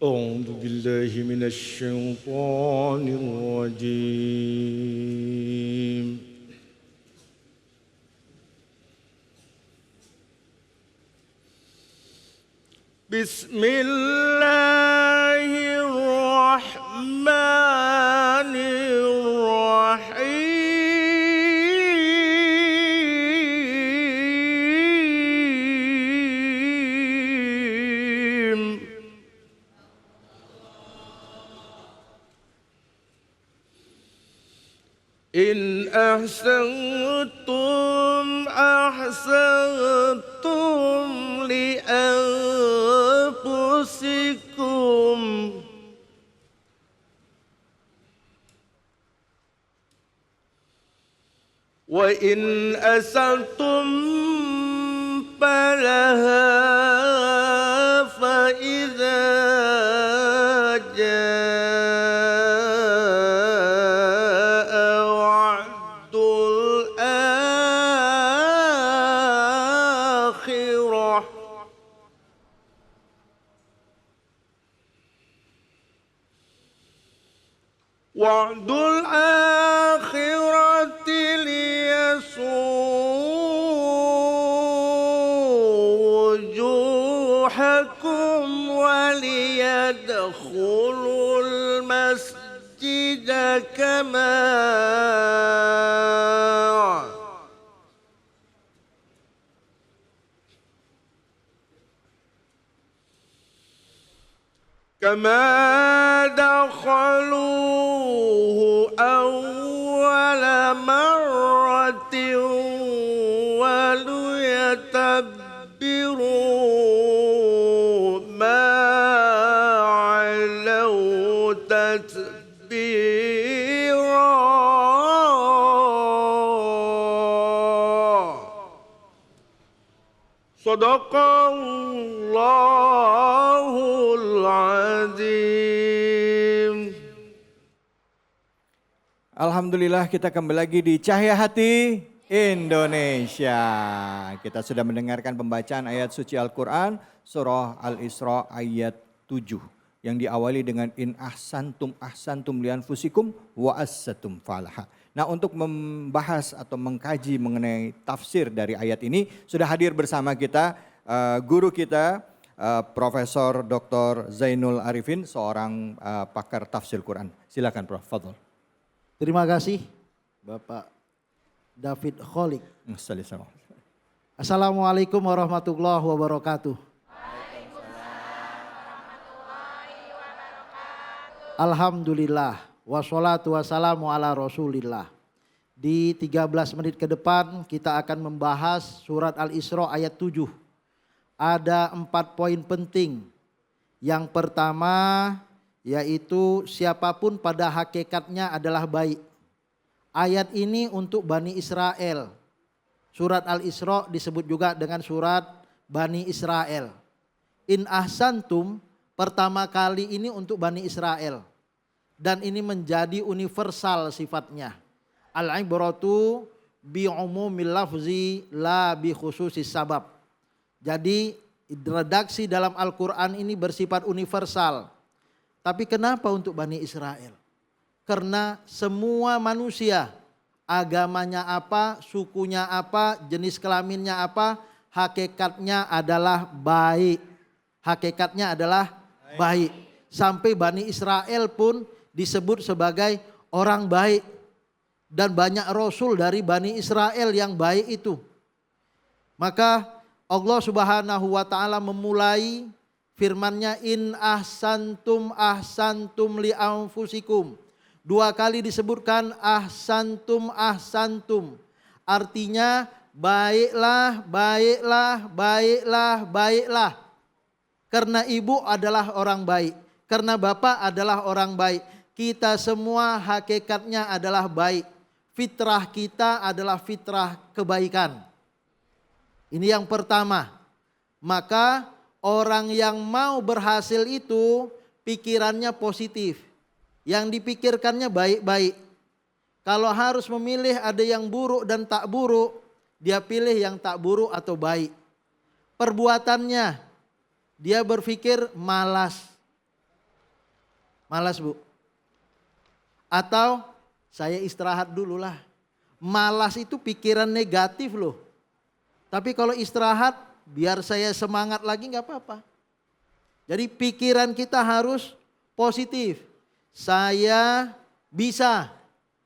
أعوذ بالله من الشيطان الرجيم بسم الله الرحمن الرحيم إن أحسنتم أحسنتم لأنفسكم وإن أسأتم فلها فإذا جاء وعد الآخرة وعد الآخرة ليسوءوا وجوهكم وليدخلوا المسجد كما دخلوه أول مرة وليتبروا ما علوا تتبيرا صدق الله العظيم. Alhamdulillah kita kembali lagi di Cahaya Hati Indonesia. Kita sudah mendengarkan pembacaan ayat suci Al-Quran surah Al-Isra ayat 7. Yang diawali dengan in ahsantum ahsantum lianfusikum wa assatum falaha. Nah, untuk membahas atau mengkaji mengenai tafsir dari ayat ini sudah hadir bersama kita guru kita Profesor Dr. Zainul Arifin, seorang pakar tafsir Quran. Silakan Prof. Fadl. Terima kasih Bapak David Kholik. Assalamualaikum warahmatullahi wabarakatuh. Alhamdulillah wassalatu wassalamu ala rasulillah. Di 13 menit ke depan kita akan membahas surat Al-Isra ayat 7. Ada 4 poin penting. Yang pertama yaitu siapapun pada hakikatnya adalah baik. Ayat ini untuk Bani Israel. Surat Al-Isra disebut juga dengan surat Bani Israel. In ahsantum pertama kali ini untuk Bani Israel. Dan ini menjadi universal sifatnya. Al-ibratu bi umumil lafzi la bi khususis sabab. Jadi redaksi dalam Al-Quran ini bersifat universal. Tapi kenapa untuk Bani Israel? Karena semua manusia, agamanya apa, sukunya apa, jenis kelaminnya apa, hakikatnya adalah baik. Hakikatnya adalah baik. Sampai Bani Israel pun disebut sebagai orang baik. Dan banyak rasul dari Bani Israel yang baik itu. Maka Allah Subhanahu wa ta'ala memulai firman-Nya in ahsantum ahsantum li anfusikum. 2 kali disebutkan ahsantum ahsantum. Artinya baiklah, baiklah, baiklah, baiklah. Karena ibu adalah orang baik, karena bapak adalah orang baik. Kita semua hakikatnya adalah baik. Fitrah kita adalah fitrah kebaikan. Ini yang pertama. Maka orang yang mau berhasil itu pikirannya positif. Yang dipikirkannya baik-baik. Kalau harus memilih ada yang buruk dan tak buruk, dia pilih yang tak buruk atau baik. Perbuatannya, dia berpikir malas. Malas Bu. Atau saya istirahat dulu lah. Malas itu pikiran negatif loh. Tapi kalau istirahat biar saya semangat lagi nggak apa-apa. Jadi pikiran kita harus positif. Saya bisa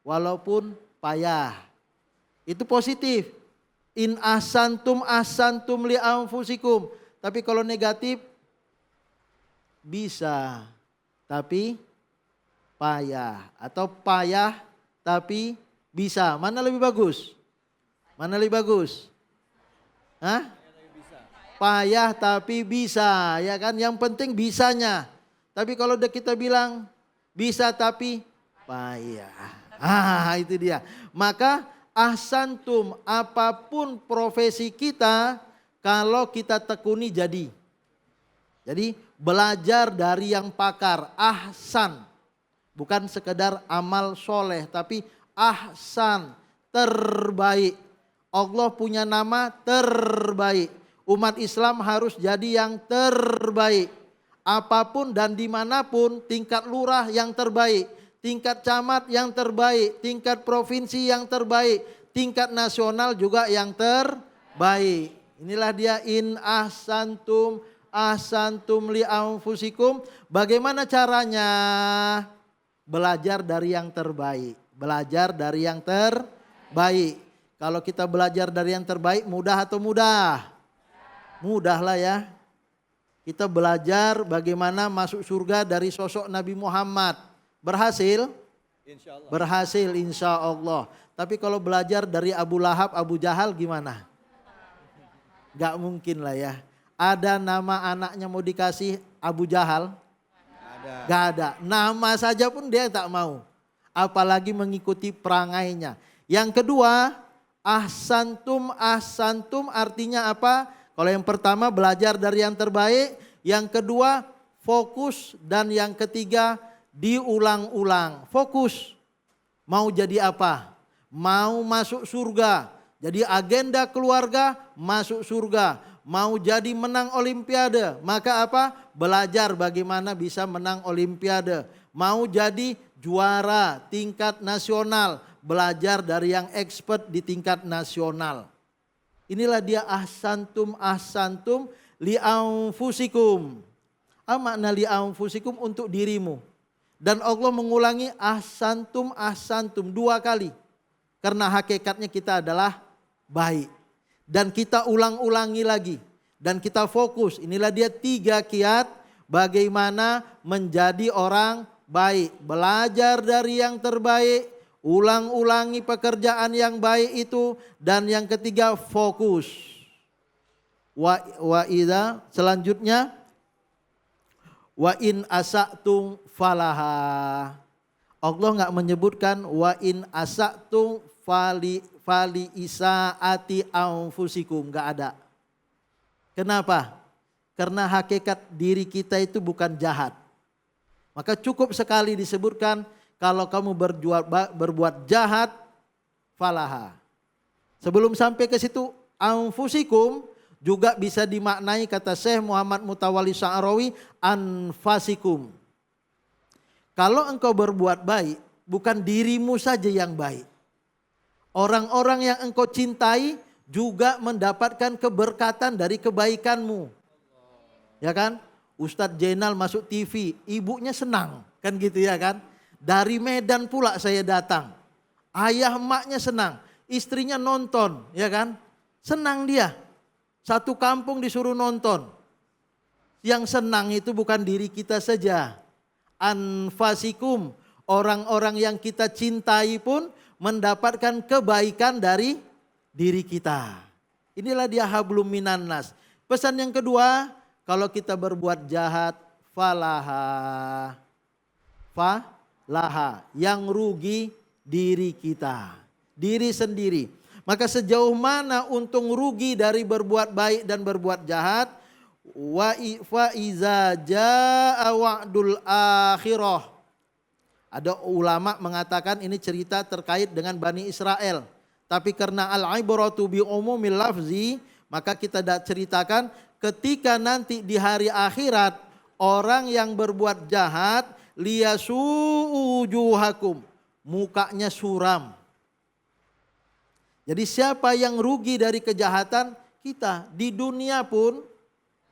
walaupun payah. Itu positif. In ahsantum ahsantum li anfusikum. Tapi kalau negatif bisa tapi payah. Atau payah tapi bisa. Mana lebih bagus? Mana lebih bagus? Hah? Payah tapi bisa, ya kan? Yang penting bisanya. Tapi kalau kita bilang bisa tapi payah. Itu dia. Maka ahsantum, apapun profesi kita, kalau kita tekuni jadi. Jadi belajar dari yang pakar, ahsan. Bukan sekedar amal soleh, tapi ahsan, terbaik. Allah punya nama terbaik. Umat Islam harus jadi yang terbaik. Apapun dan dimanapun, tingkat lurah yang terbaik, tingkat camat yang terbaik, tingkat provinsi yang terbaik, tingkat nasional juga yang terbaik. Inilah dia in ahsantum ahsantum li anfusikum. Bagaimana caranya? Belajar dari yang terbaik. Belajar dari yang terbaik. Kalau kita belajar dari yang terbaik, mudah atau mudah? Mudah lah ya. Kita belajar bagaimana masuk surga dari sosok Nabi Muhammad. Berhasil? Insya Allah. Berhasil insya Allah. Tapi kalau belajar dari Abu Lahab, Abu Jahal gimana? Gak mungkin lah ya. Ada nama anaknya mau dikasih Abu Jahal? Gak ada. Nama saja pun dia tak mau. Apalagi mengikuti perangainya. Yang kedua, ahsantum ahsantum artinya apa? Kalau yang pertama belajar dari yang terbaik, yang kedua fokus, dan yang ketiga diulang-ulang. Fokus, mau jadi apa? Mau masuk surga, jadi agenda keluarga masuk surga. Mau jadi menang olimpiade, maka apa? Belajar bagaimana bisa menang olimpiade. Mau jadi juara tingkat nasional, belajar dari yang expert di tingkat nasional. Inilah dia ahsantum ahsantum li anfusikum. Apa makna li anfusikum? Untuk dirimu. Dan Allah mengulangi ahsantum ahsantum 2 kali. Karena hakikatnya kita adalah baik. Dan kita ulang-ulangi lagi. Dan kita fokus. Inilah dia 3 kiat bagaimana menjadi orang baik. Belajar dari yang terbaik. Ulang-ulangi pekerjaan yang baik itu. Dan yang ketiga fokus. Wa idza, selanjutnya wa in asa'tum falaha. Allah enggak menyebutkan wa in asa'tum fali isaati anfusikum, enggak ada. Kenapa? Karena hakikat diri kita itu bukan jahat. Maka cukup sekali disebutkan kalau kamu berbuat jahat, falaha. Sebelum sampai ke situ, anfusikum juga bisa dimaknai kata Syekh Muhammad Mutawalli Sya'rawi, anfasikum. Kalau engkau berbuat baik, bukan dirimu saja yang baik. Orang-orang yang engkau cintai juga mendapatkan keberkatan dari kebaikanmu. Ya kan? Ustadz Jainal masuk TV, ibunya senang. Kan gitu ya kan? Dari Medan pula saya datang. Ayah emaknya senang. Istrinya nonton, ya kan? Senang dia. Satu kampung disuruh nonton. Yang senang itu bukan diri kita saja. Anfasikum, orang-orang yang kita cintai pun mendapatkan kebaikan dari diri kita. Inilah dia hablum minan nas. Pesan yang kedua, kalau kita berbuat jahat, falaha. Falaha, yang rugi diri kita, diri sendiri. Maka sejauh mana untung rugi dari berbuat baik dan berbuat jahat? Wa iza jaa wa'dul akhirah. Ada ulama mengatakan ini cerita terkait dengan Bani Israel. Tapi karena al-ibratu bi umumil lafzi, maka kita ceritakan ketika nanti di hari akhirat orang yang berbuat jahat liyasu'u wujuhakum. Mukanya suram. Jadi siapa yang rugi dari kejahatan? Kita. Di dunia pun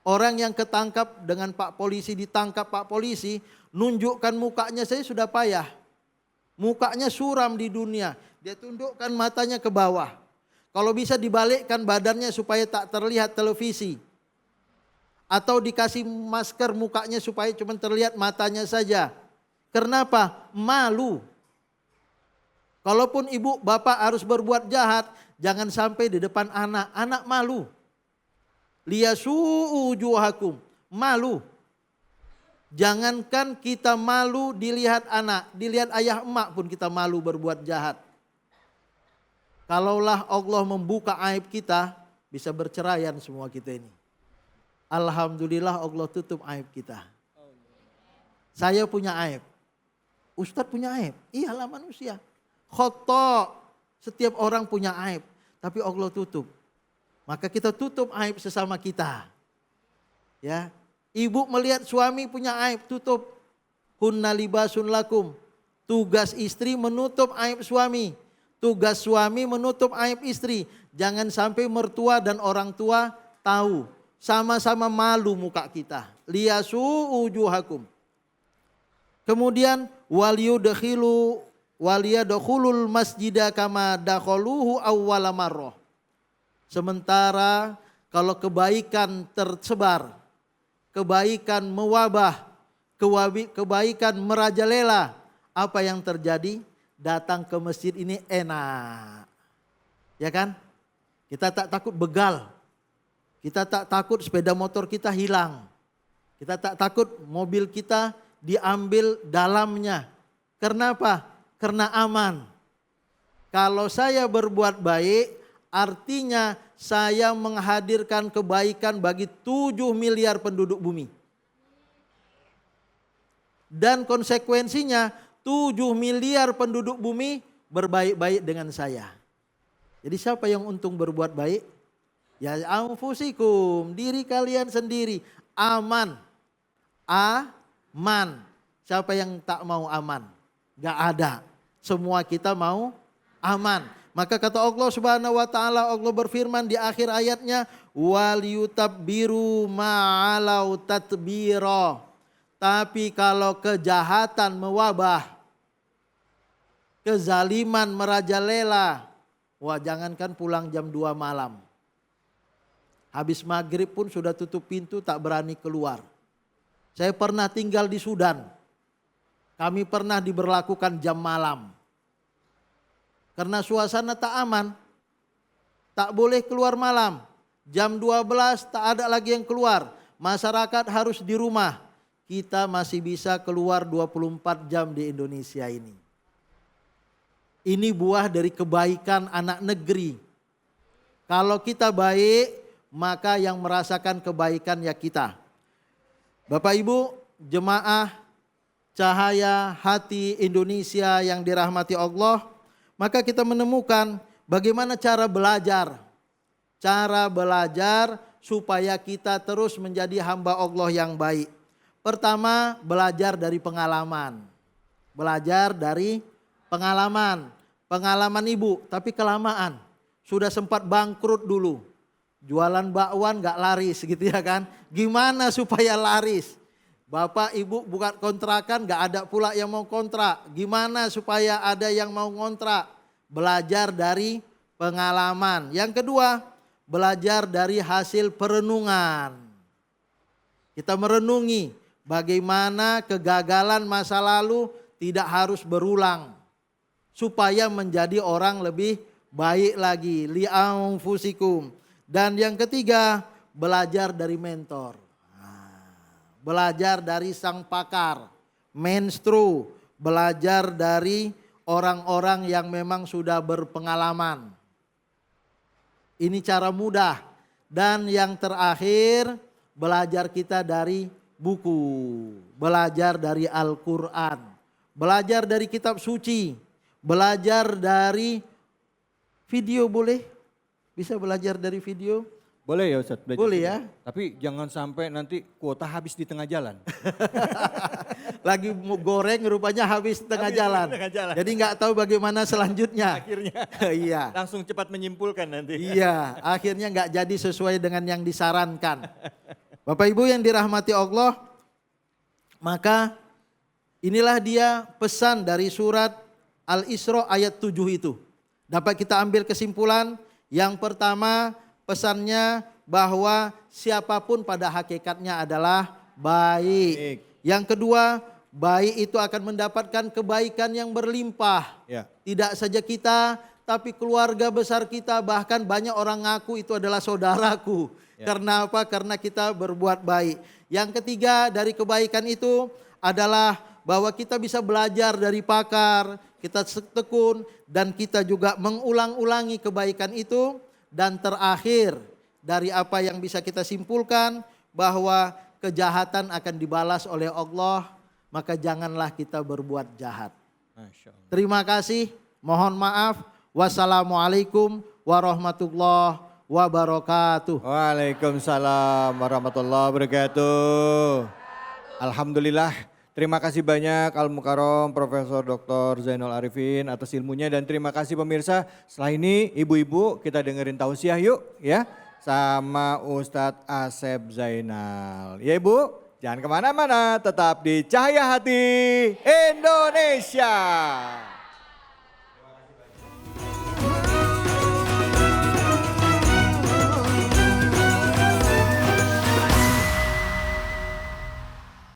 orang yang ketangkap dengan Pak Polisi, ditangkap Pak Polisi, nunjukkan mukanya saya sudah payah. Mukanya suram di dunia. Dia tundukkan matanya ke bawah. Kalau bisa dibalikkan badannya supaya tak terlihat televisi. Atau dikasih masker mukanya supaya cuma terlihat matanya saja. Kenapa? Malu. Kalaupun ibu bapak harus berbuat jahat, jangan sampai di depan anak. Anak malu. Liyasu'u wujuhakum. Malu. Jangankan kita malu dilihat anak, dilihat ayah emak pun kita malu berbuat jahat. Kalaulah Allah membuka aib kita, bisa berceraian semua kita ini. Alhamdulillah Allah tutup aib kita. Saya punya aib. Ustadz punya aib. Iyalah manusia. Khoto. Setiap orang punya aib. Tapi Allah tutup. Maka kita tutup aib sesama kita. Ya. Ibu melihat suami punya aib, tutup. Hunna libasun lakum. Tugas istri menutup aib suami. Tugas suami menutup aib istri. Jangan sampai mertua dan orang tua tahu. Sama-sama malu muka kita. Liyasu'u wujuhakum. Kemudian waliyadkhulul masjida kama dakhaluhu awwala marrah. Sementara kalau kebaikan tersebar, kebaikan mewabah, kebaikan merajalela, apa yang terjadi? Datang ke masjid ini enak. Ya kan? Kita tak takut begal. Kita tak takut sepeda motor kita hilang. Kita tak takut mobil kita diambil dalamnya. Kenapa? Karena aman. Kalau saya berbuat baik, artinya saya menghadirkan kebaikan bagi 7 miliar penduduk bumi. Dan konsekuensinya 7 miliar penduduk bumi berbaik-baik dengan saya. Jadi siapa yang untung berbuat baik? Ya anfusikum, diri kalian sendiri. Aman. Aman. Siapa yang tak mau aman? Gak ada. Semua kita mau aman. Maka kata Allah Subhanahu wa taala, Allah berfirman di akhir ayatnya, wal yutabbiru ma'alau tatbira. Tapi kalau kejahatan mewabah, kezaliman merajalela, wah jangankan pulang jam 2 malam. Habis maghrib pun sudah tutup pintu, tak berani keluar. Saya pernah tinggal di Sudan. Kami pernah diberlakukan jam malam. Karena suasana tak aman. Tak boleh keluar malam. Jam 12 tak ada lagi yang keluar. Masyarakat harus di rumah. Kita masih bisa keluar 24 jam di Indonesia ini. Ini buah dari kebaikan anak negeri. Kalau kita baik, maka yang merasakan kebaikan ya kita. Bapak Ibu, jemaah cahaya hati Indonesia yang dirahmati Allah, maka kita menemukan bagaimana cara belajar. Cara belajar supaya kita terus menjadi hamba Allah yang baik. Pertama, belajar dari pengalaman. Belajar dari pengalaman. Pengalaman ibu, tapi kelamaan. Sudah sempat bangkrut dulu. Jualan bakwan gak laris gitu ya kan. Gimana supaya laris? Bapak ibu buka kontrakan gak ada pula yang mau kontrak. Gimana supaya ada yang mau ngontrak? Belajar dari pengalaman. Yang kedua, belajar dari hasil perenungan. Kita merenungi bagaimana kegagalan masa lalu tidak harus berulang. Supaya menjadi orang lebih baik lagi. Li'anfusikum. Dan yang ketiga, belajar dari mentor. Belajar dari sang pakar, menstru, belajar dari orang-orang yang memang sudah berpengalaman. Ini cara mudah. Dan yang terakhir, belajar kita dari buku, belajar dari Al-Quran, belajar dari kitab suci, belajar dari video boleh, bisa belajar dari video, Boleh ya Ustadz? belajar Boleh juga. ya. Tapi jangan sampai nanti kuota habis di tengah jalan. Lagi mau goreng rupanya habis tengah Habis jalan. tengah jalan. Jadi nggak tahu bagaimana selanjutnya. Akhirnya Iya. langsung cepat menyimpulkan nanti. Iya, akhirnya nggak jadi sesuai dengan yang disarankan. Bapak Ibu yang dirahmati Allah, maka inilah dia pesan dari surat Al-Isra ayat 7 itu. Dapat kita ambil kesimpulan, yang pertama pesannya bahwa siapapun pada hakikatnya adalah baik. Yang kedua, baik itu akan mendapatkan kebaikan yang berlimpah. Ya. Tidak saja kita, tapi keluarga besar kita, bahkan banyak orang ngaku itu adalah saudaraku. Ya. Karena apa? Karena kita berbuat baik. Yang ketiga dari kebaikan itu adalah bahwa kita bisa belajar dari pakar, kita tekun, dan kita juga mengulang-ulangi kebaikan itu. Dan terakhir dari apa yang bisa kita simpulkan, bahwa kejahatan akan dibalas oleh Allah, maka janganlah kita berbuat jahat. Masya Allah. Terima kasih, mohon maaf. Wassalamualaikum warahmatullahi wabarakatuh. Waalaikumsalam warahmatullahi wabarakatuh. Alhamdulillah. Terima kasih banyak Al-Mukarram Profesor Dr. Zainal Arifin atas ilmunya, dan terima kasih pemirsa. Setelah ini ibu-ibu kita dengerin tausiah yuk ya sama Ustadz Asep Zainal. Ya Ibu, jangan kemana-mana, tetap di Cahaya Hati Indonesia.